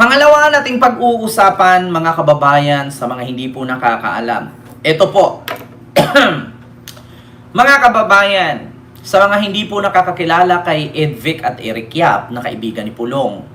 Pangalawa nating pag-uusapan, mga kababayan, sa mga hindi po nakakaalam. Ito po, mga kababayan, sa mga hindi po nakakakilala kay Edvic at Eric Yap na kaibigan ni Pulong.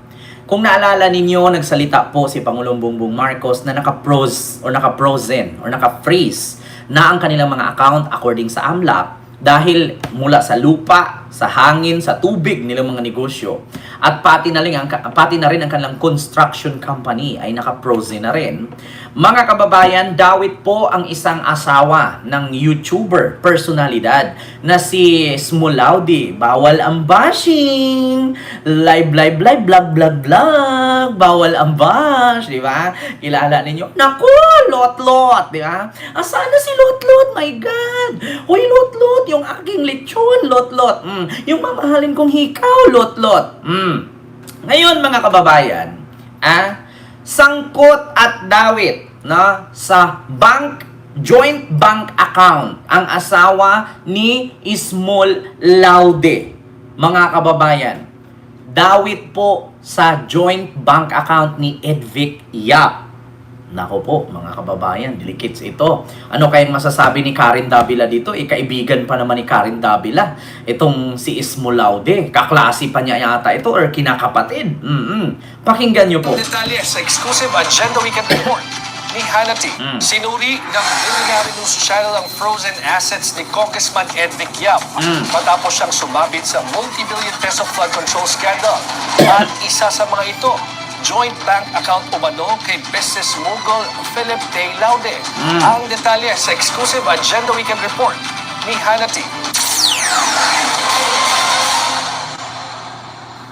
Kung naalala ninyo, nagsalita po si Pangulong Bongbong Marcos na naka-frozen or naka-freeze na ang kanilang mga account according sa AMLAC dahil mula sa lupa, sa hangin, sa tubig nilang mga negosyo. At pati na rin ang kanilang construction company ay naka-frozen na rin. Mga kababayan, dawit po ang isang asawa ng YouTuber personalidad na si Smolaudi. Bawal ang bashing! Live, vlog. Bawal ang bash, di ba? Kilala ninyo? Naku, Lot, di ba? Asan na si Lot? My God! Hoy, Lot, yung aking lechon, Lot. Yung mamahalin kong hikaw, Lot. Ngayon, mga kababayan, sangkot at dawit, no, sa joint bank account ang asawa ni Small Laude. Mga kababayan, dawit po sa joint bank account ni Edvic Yap. Nako po, mga kababayan, delikits ito. Ano kayang masasabi ni Karen Davila dito? Kaibigan pa naman ni Karen Davila. Itong si Smolaude. Kaklase pa niya yata ito or kinakapatid. Pakinggan niyo po. Detalye sa exclusive Agenda Weekend Report ni Hannity. Sinuri ng Billionaire News Channel ang frozen assets ni Congressman Edvic Yap matapos siyang sumabit sa multi-billion peso flood control scandal. At isa sa mga ito, joint bank account umano kay business mogul Philip Tay Laude. Ang detalye sa exclusive Agenda Weekend Report ni Hannity.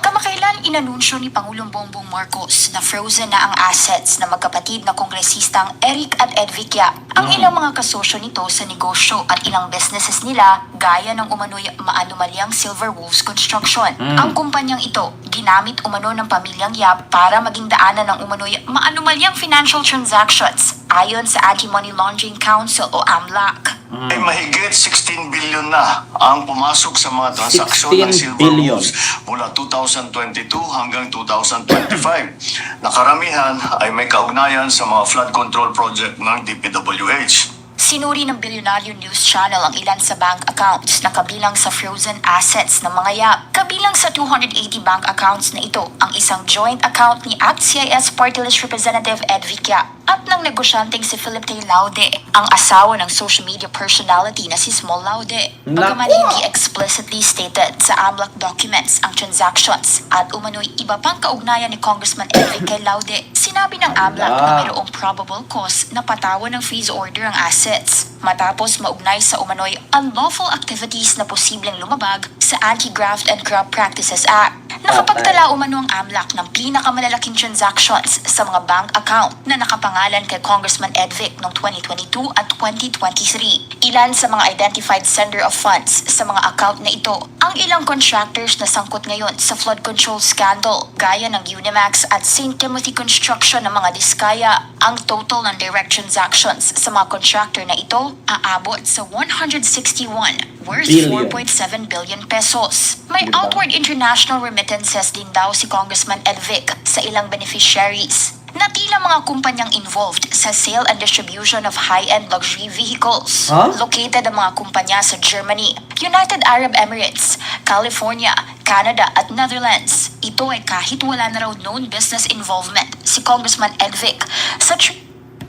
Kamakailan inanunsyo ni Pangulong Bongbong Marcos na frozen na ang assets ng magkapatid na kongresistang Eric at Edvic Yap. Ang ilang mga kasosyo nito sa negosyo at ilang businesses nila gaya ng umano'y maanumalyang Silver Wolves Construction. Ang kumpanyang ito ginamit umano ng pamilyang Yap para maging daanan ng umano'y maanumalyang financial transactions ayon sa Anti-Money Laundering Council o AMLAC. Ay mahigit 16 billion na ang pumasok sa mga transaksyon ng 16 Silver billion. Wolves mula 2022 hanggang 2025. Nakaramihan ay may kaugnayan sa mga flood control project ng DPWH. Sinuri ng Billionaire News Channel ang ilan sa bank accounts na kabilang sa frozen assets ng mga Yap. Kabilang sa 280 bank accounts na ito, ang isang joint account ni ACT-CIS Party List Representative Edvic Yap at ng negosyanteng si Philip Tay Laude, ang asawa ng social media personality na si Small Laude. Bagaman hindi explicitly stated sa AMLAC documents ang transactions at umano'y iba pang kaugnayan ni Congressman Edvic kay Laude, sinabi ng AMLAC na mayroong probable cause na patawan ng freeze order ang assets matapos maugnay sa umano'y unlawful activities na posibleng lumabag sa Anti-Graft and Corrupt Practices Act. Nakapagtala umano ang AMLAC ng pinakamalalaking transactions sa mga bank account na nakapangalan kay Congressman Edvic noong 2022 at 2023. Ilan sa mga identified sender of funds sa mga account na ito ang ilang contractors na sangkot ngayon sa flood control scandal gaya ng Unimax at St. Timothy Construction ng mga Diskaya. Ang total ng direct transactions sa mga contractor na ito aabot sa 161 worth 4.7 billion pesos. May outward international remittances din daw si Congressman Edvic sa ilang beneficiaries na tila mga kumpanyang involved sa sale and distribution of high-end luxury vehicles. Located ang mga kumpanya sa Germany, United Arab Emirates, California, Canada at Netherlands. Ito ay kahit wala na raw known business involvement si Congressman Edvic sa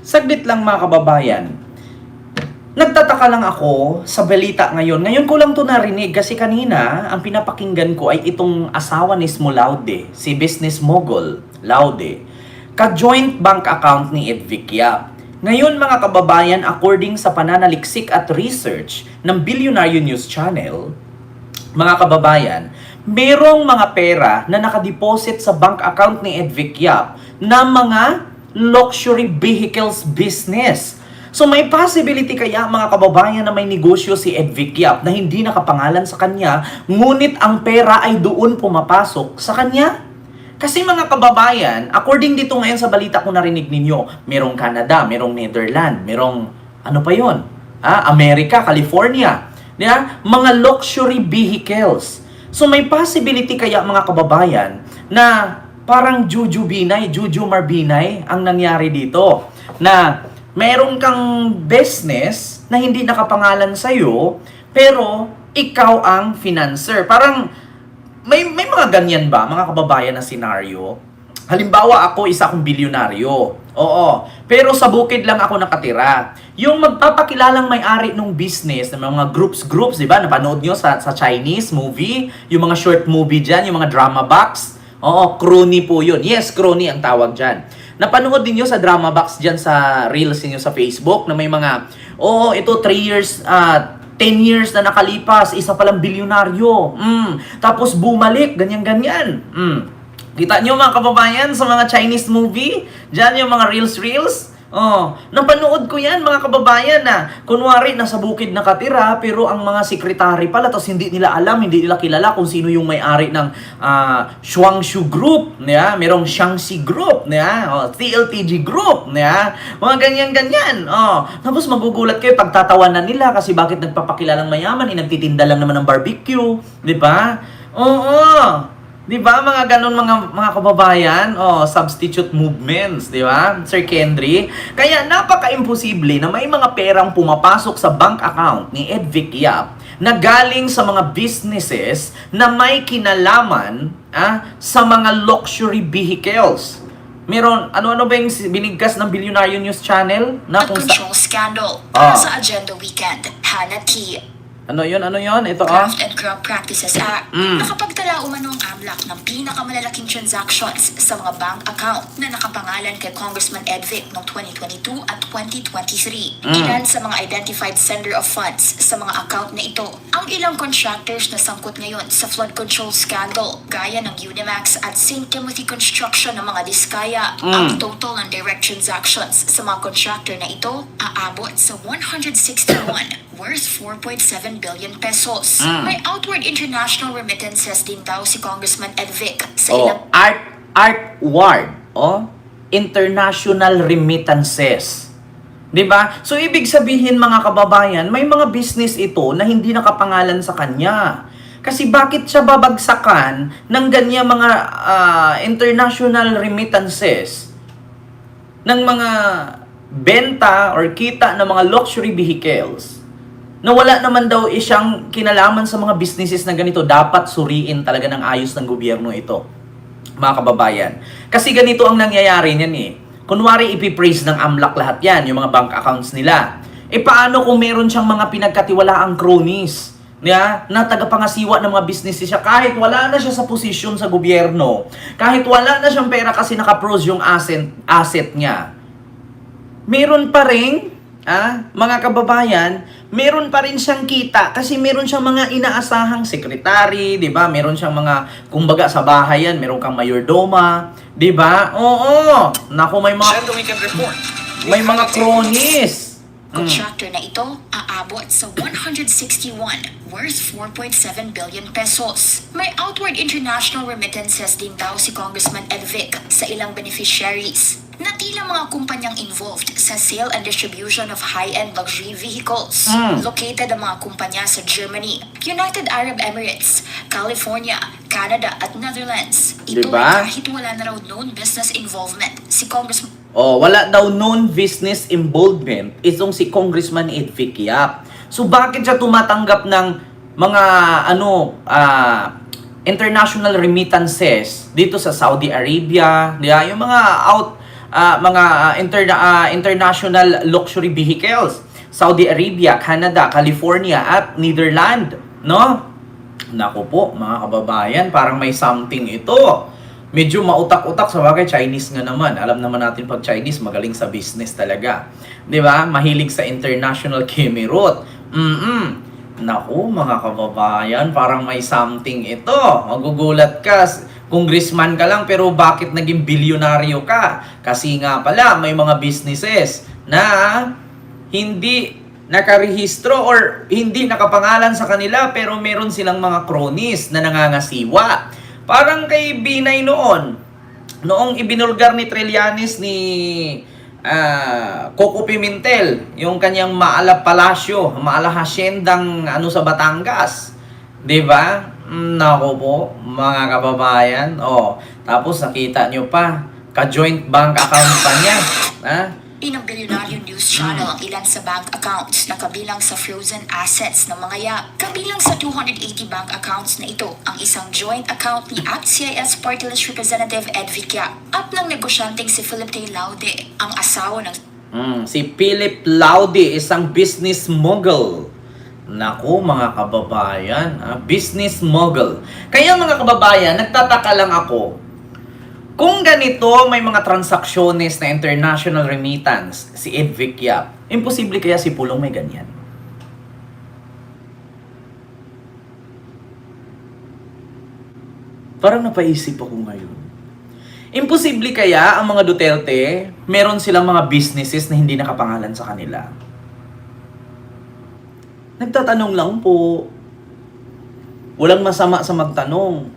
Saglit lang, mga kababayan. Nagtataka lang ako sa balita ngayon. Ngayon ko lang to narinig kasi kanina ang pinapakinggan ko ay itong asawa ni Smolaude, si business mogul Laude, ka-joint bank account ni Edvic Yap. Ngayon, mga kababayan, according sa pananaliksik at research ng Billionaire News Channel, mga kababayan, merong mga pera na nakadeposit sa bank account ni Edvic Yap na mga luxury vehicles business. So may possibility kaya, mga kababayan, na may negosyo si Edvic Yap na hindi nakapangalan sa kanya, ngunit ang pera ay doon pumapasok sa kanya? Kasi, mga kababayan, according dito ngayon sa balita ko narinig ninyo, merong Canada, merong Netherlands, merong ano pa yon? America, California. Diba? Mga luxury vehicles. So may possibility kaya, mga kababayan, na parang Juju Marbinay ang nangyari dito. Na meron kang business na hindi nakapangalan sa'yo, pero ikaw ang financer. Parang may mga ganyan ba, mga kababayan, na senaryo? Halimbawa, ako isa akong bilyonaryo. Oo. Pero sa bukid lang ako nakatira. Yung magpapakilalang may-ari ng business, ng mga groups, di ba? Napanood nyo sa Chinese movie, yung mga short movie dyan, yung mga drama box. Oo, crony po yun. Yes, crony ang tawag dyan. Napanood din nyo sa drama box dyan sa reels niyo sa Facebook na may mga, ito 3 years, 10 years na nakalipas, isa palang bilyonaryo. Tapos bumalik, ganyan-ganyan. Kita nyo mga kababayan sa mga Chinese movie? Diyan yung mga reels. Napanood ko yan mga kababayan na kunwari nasa bukid nakatira pero ang mga sekretary pala tapos hindi nila alam, hindi nila kilala kung sino yung may-ari ng Shuangshu Group, merong Shaanxi Group, TLTG Group, mga ganyan-ganyan. Tapos magugulat kayo pagtatawanan nila kasi bakit nagpapakilalang mayaman, nagtitinda lang naman ng barbecue, di ba? Di ba mga ganun mga kababayan? Substitute movements, di ba? Sir Kendry. Kaya napaka-imposible na may mga perang pumapasok sa bank account ni Edvic Yap na galing sa mga businesses na may kinalaman sa mga luxury vehicles. Meron, ano ba yung binigkas ng Billionaire News Channel? At control scandal para sa Agenda Weekend. Hannah T. Ano yun? Ito Graft and Corrupt Practices Act. Nakapagtala umano ang AMLAC ng pinakamalalaking transactions sa mga bank account na nakapangalan kay Congressman Edvic noong 2022 at 2023. Ilan sa mga identified sender of funds sa mga account na ito ang ilang contractors na sangkot ngayon sa flood control scandal gaya ng Unimax at St. Timothy Construction ng mga Diskaya. Ang total ng direct transactions sa mga contractor na ito aabot sa 161 worth 4.7 billion pesos. May outward international remittances din daw si Congressman Edvic sa ilang... Art Ward. International remittances. Diba? So, ibig sabihin mga kababayan, may mga business ito na hindi nakapangalan sa kanya. Kasi bakit siya babagsakan ng ganyan mga international remittances ng mga benta or kita ng mga luxury vehicles na wala naman daw siyang kinalaman sa mga businesses na ganito? Dapat suriin talaga ng ayos ng gobyerno ito, mga kababayan. Kasi ganito ang nangyayari niyan Kunwari ipipraise ng AMLAC lahat yan, yung mga bank accounts nila. Paano kung meron siyang mga pinagkatiwalaang cronies na tagapangasiwa ng mga businesses siya kahit wala na siya sa posisyon sa gobyerno, kahit wala na siyang pera kasi nakaprose yung asset niya. Meron pa rin, mga kababayan, meron pa rin siyang kita kasi meron siyang mga inaasahang sekretary, di ba? Meron siyang mga, kumbaga sa bahay yan, meron kang mayordoma, di ba? Oo, naku, may mga cronies. Contractor na ito aabot sa 161 worth 4.7 billion pesos. May outward international remittances din daw si Congressman Edvic sa ilang beneficiaries na tila mga kumpanyang involved sa sale and distribution of high-end luxury vehicles. Located ang mga kumpanya sa Germany, United Arab Emirates, California, Canada at Netherlands. Ito Diba? ay kahit wala na raw known business involvement si Congressman. Wala daw known business involvement itong si Congressman Edvic Yap. So bakit siya tumatanggap ng mga international remittances dito sa Saudi Arabia, yung mga international luxury vehicles, Saudi Arabia, Canada, California at Netherlands, no? Naku po, mga kababayan, parang may something ito. Medyo mautak-utak, sa bagay Chinese nga naman. Alam naman natin pag Chinese, magaling sa business talaga. 'Di ba? Mahilig sa international kemerot. Naku, mga kababayan, parang may something ito. Magugulat ka. Congressman ka lang, pero bakit naging bilyonaryo ka? Kasi nga pala, may mga businesses na hindi nakarehistro or hindi nakapangalan sa kanila, pero meron silang mga cronies na nangangasiwa. Parang kay Binay noong ibinulgar ni Trillanes ni Coco Pimentel, yung kanyang Maala Palasyo, Maala Haciendang sa Batangas. 'Di ba? Nako po, mga kababayan. Tapos nakita nyo pa, ka-joint bank account pa niya. Ha? Bilyonaryo News Channel ang ilan sa bank accounts na kabilang sa frozen assets ng mga yap. Kabilang sa 280 bank accounts na ito, ang isang joint account ni ACT-CIS Party List Representative Edvic Yap at ng negosyanteng si Philip Tay Laude, ang asawa ng Si Philip Laude, isang business mogul. Naku mga kababayan, business mogul. Kaya mga kababayan, nagtataka lang ako. Kung ganito may mga transaksyones na international remittance si Edvic Yap, imposible kaya si Pulong may ganyan? Parang napaisip ako ngayon. Imposible kaya ang mga Duterte, meron silang mga businesses na hindi nakapangalan sa kanila? Nagtatanong lang po. Walang masama sa magtanong.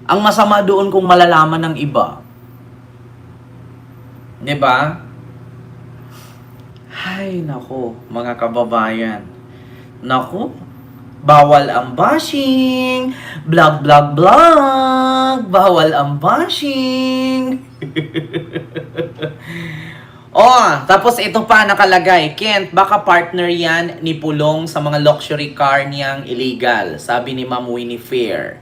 Ang masama doon kung malalaman ng iba. 'Di ba? Hay nako, mga kababayan. Nako, bawal ang bashing. Blag blag blag. Bawal ang bashing. Tapos ito pa nakalagay, Kent, baka partner yan ni Pulong sa mga luxury car niyang illegal, sabi ni Ma'am Winnie Fair.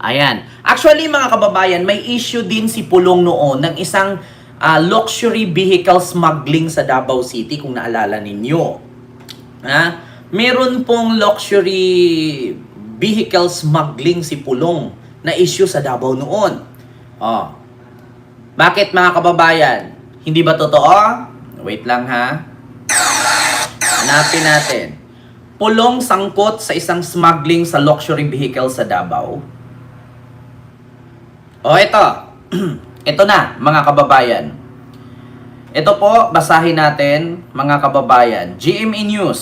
Ayan. Actually, mga kababayan, may issue din si Pulong noon ng isang luxury vehicle smuggling sa Davao City, kung naalala ninyo. Meron pong luxury vehicle smuggling si Pulong na issue sa Davao noon. Bakit mga kababayan? Hindi ba totoo? Wait lang ha. Hanapin natin. Pulong sangkot sa isang smuggling sa luxury vehicle sa Davao. Ito. Ito na, mga kababayan. Ito po, basahin natin, mga kababayan. GMA News.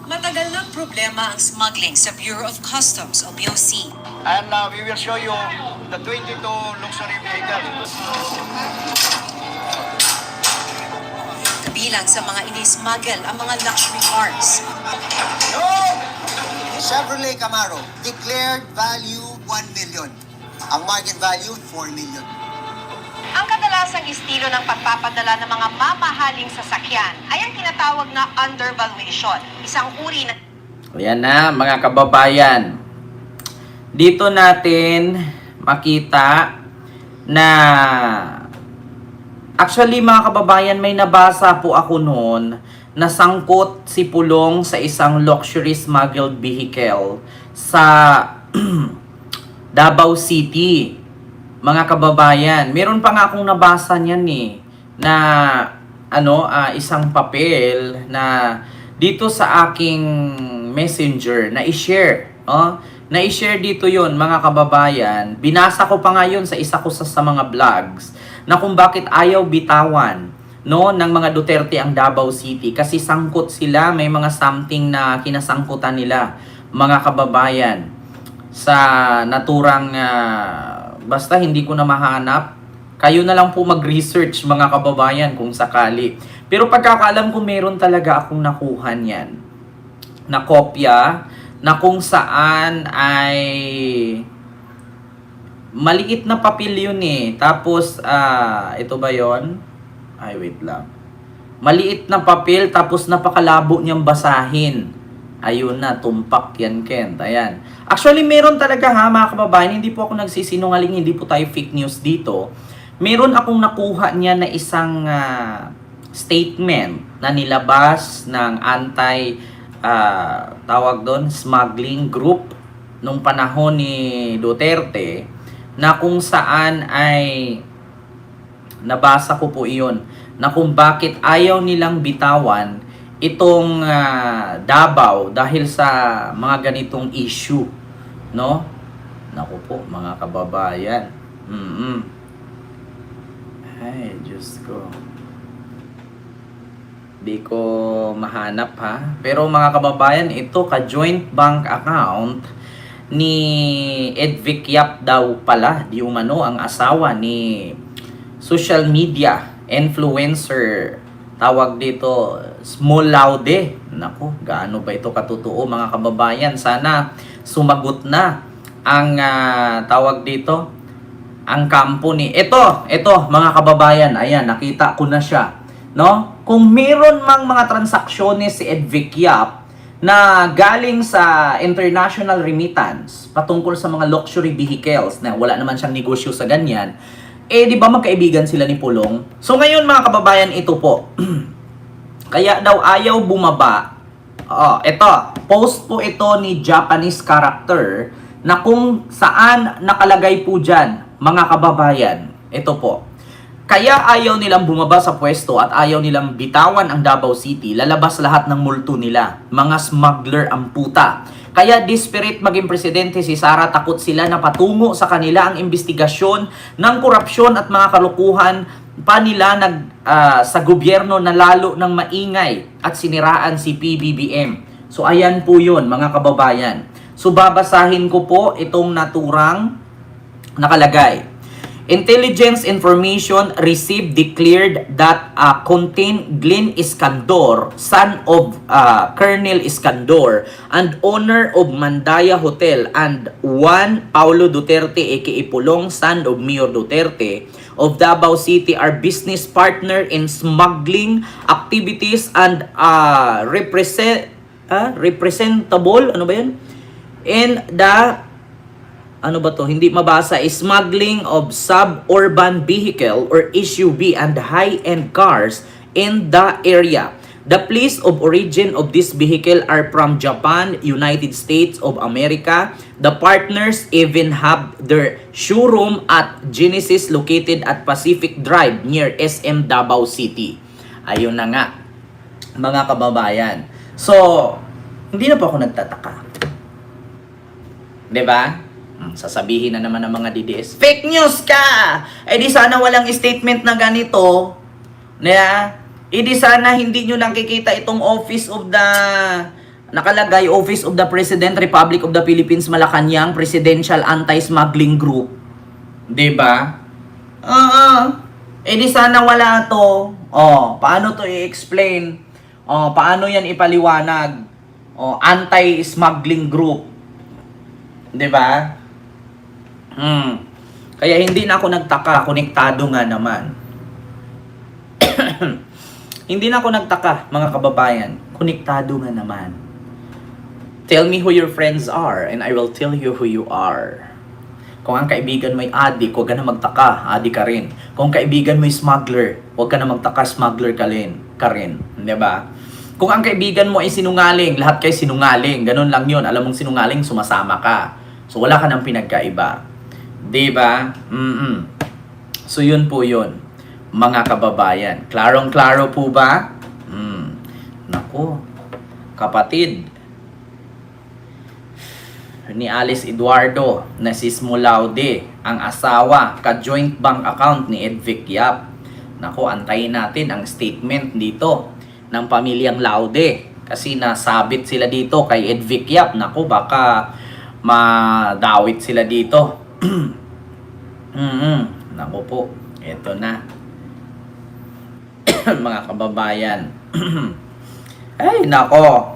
Matagal na problema ang smuggling sa Bureau of Customs o BOC. And we will show you the 22 luxury vehicles. Kabilang sa mga ini-smuggle ang mga luxury cars. Chevrolet Camaro, declared value 1 million. Ang market value, 4 million. Ang kadalasang estilo ng pagpapadala ng mga mamahaling sasakyan ay ang tinatawag na undervaluation, isang uri na... Ayan na, mga kababayan. Dito natin makita na actually, mga kababayan, may nabasa po ako noon na sangkot si Pulong sa isang luxury smuggled vehicle sa Davao City. Mga kababayan, meron pa nga akong nabasa niyan na isang papel na dito sa aking messenger na i-share. Na i-share dito yon, mga kababayan. Binasa ko pa nga yun sa isa ko sa mga vlogs na kung bakit ayaw bitawan ng mga Duterte ang Davao City kasi sangkot sila, may mga something na kinasangkutan nila, mga kababayan, sa naturang basta hindi ko na mahanap. Kayo na lang po mag-research, mga kababayan, kung sakali. Pero pagkakaalam ko, meron talaga akong nakuha niyan na kopya na kung saan ay maliit na papel yun Tapos, ito ba yon? Ay, wait lang. Maliit na papel, tapos napakalabo niyang basahin. Ayun na, tumpak yan, Kent. Ayan. Actually, meron talaga mga kababayan. Hindi po ako nagsisinungaling, hindi po tayo fake news dito. Meron akong nakuha niya na isang statement na nilabas ng tawag doon, smuggling group nung panahon ni Duterte, na kung saan ay nabasa ko po iyon, na kung bakit ayaw nilang bitawan itong Davao dahil sa mga ganitong issue, no? Naku po, mga kababayan. Ay, Diyos ko. Di ko mahanap Pero mga kababayan, ito ka-joint bank account ni Edvic Yap daw pala, di umano, ang asawa ni social media influencer, tawag dito, small laude. Naku, gaano ba ito katotoo mga kababayan? Sana sumagot na ang tawag dito, ang kampo ni ito mga kababayan. Ayan, nakita ko na siya, no? Kung meron mang mga transaksyones si Edvic Yap na galing sa international remittance patungkol sa mga luxury vehicles na wala naman siyang negosyo sa ganyan, di ba magkaibigan sila ni Pulong? So ngayon mga kababayan, ito po. Kaya daw ayaw bumaba. Ito, post po ito ni Japanese character na kung saan nakalagay po dyan, mga kababayan. Ito po. Kaya ayaw nilang bumaba sa pwesto at ayaw nilang bitawan ang Davao City, lalabas lahat ng multo nila. Mga smuggler ang puta. Kaya desperate maging presidente si Sara, takot sila na patungo sa kanila ang investigasyon ng korupsyon at mga kalukuhan pa nila sa gobyerno na lalo ng maingay at siniraan si PBBM. So ayan po yun mga kababayan. So babasahin ko po itong naturang nakalagay. Intelligence information received declared that contained Glenn Iskandor, son of Colonel Iskandor, and owner of Mandaya Hotel, and Juan Paulo Duterte aka Pulong, son of Mayor Duterte of Davao City, are business partner in smuggling activities and representable, ano ba yan? In the hindi mabasa, smuggling of suburban vehicle or SUV and high-end cars in the area. The place of origin of this vehicle are from Japan, United States of America. The partners even have their showroom at Genesis located at Pacific Drive near SM Davao City. Ayun na nga, mga kababayan. So, hindi na po ako nagtataka. 'Di ba? Sasabihin na naman ng mga DDS, fake news ka! Di sana walang statement na ganito. Di sana hindi nyo nakikita itong Office of the, nakalagay, Office of the President, Republic of the Philippines, Malacanang, Presidential Anti-Smuggling Group. Diba? Di sana wala to. Paano to i-explain? Paano yan ipaliwanag? Anti-Smuggling Group. Diba? Kaya hindi na ako nagtaka, konektado nga naman. Hindi na ako nagtaka, mga kababayan, konektado nga naman. Tell me who your friends are and I will tell you who you are. Kung ang kaibigan mo'y adik, huwag ka na magtaka, adik ka rin. Kung kaibigan mo'y smuggler, huwag ka na magtaka, smuggler ka rin. Diba? Kung ang kaibigan mo ay sinungaling, lahat kayo sinungaling, ganun lang yun. Alam mong sinungaling, sumasama ka. So wala ka nang pinagkaiba. Diba? So yun po yun, mga kababayan. Klarong-klaro po ba? Naku, kapatid ni Alice Eduardo na si Smolaude, ang asawa, ka-joint bank account ni Edvic Yap. Naku, antayin natin ang statement dito ng pamilyang Laude. Kasi nasabit sila dito kay Edvic Yap. Naku, baka madawit sila dito. Naku po, eto na. Mga kababayan. Ay, nako.